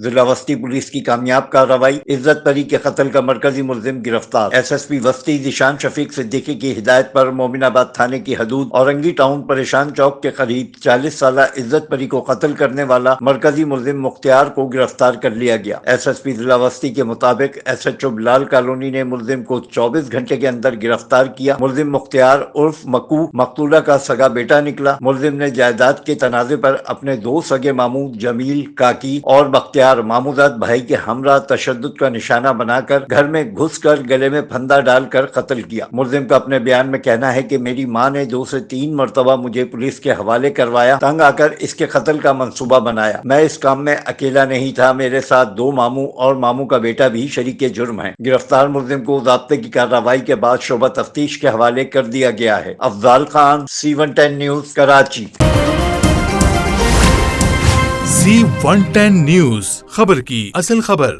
ضلع وسطی پولیس کی کامیاب کارروائی، عزت پری کے قتل کا مرکزی ملزم گرفتار۔ ایس ایس پی وسطی ذیشان شفیق صدیقی کی ہدایت پر مومن آباد تھانے کی حدود اورنگی ٹاؤن پریشان چوک کے قریب 40 سالہ عزت پری کو قتل کرنے والا مرکزی ملزم مختار کو گرفتار کر لیا گیا۔ ایس ایس پی ضلع وسطی کے مطابق ایس ایچ او بلال کالونی نے ملزم کو 24 گھنٹے کے اندر گرفتار کیا۔ ملزم مختار عرف مکو مقتولہ کا سگا بیٹا نکلا۔ ملزم نے جائیداد کے تنازع پر اپنے دو سگے ماموں جمیل کاکی اور بختیار ماموزاد بھائی کے ہمراہ تشدد کا نشانہ بنا کر گھر میں گھس کر گلے میں پھندا ڈال کر قتل کیا۔ ملزم کا اپنے بیان میں کہنا ہے کہ میری ماں نے 2 سے 3 مرتبہ مجھے پولیس کے حوالے کروایا، تنگ آ کر اس کے قتل کا منصوبہ بنایا۔ میں اس کام میں اکیلا نہیں تھا، میرے ساتھ 2 ماموں اور ماموں کا بیٹا بھی شریک جرم ہیں۔ گرفتار ملزم کو ضابطے کی کارروائی کے بعد شعبہ تفتیش کے حوالے کر دیا گیا ہے۔ Afzal Khan, C110 news, Karachi. C110 news, خبر کی اصل خبر۔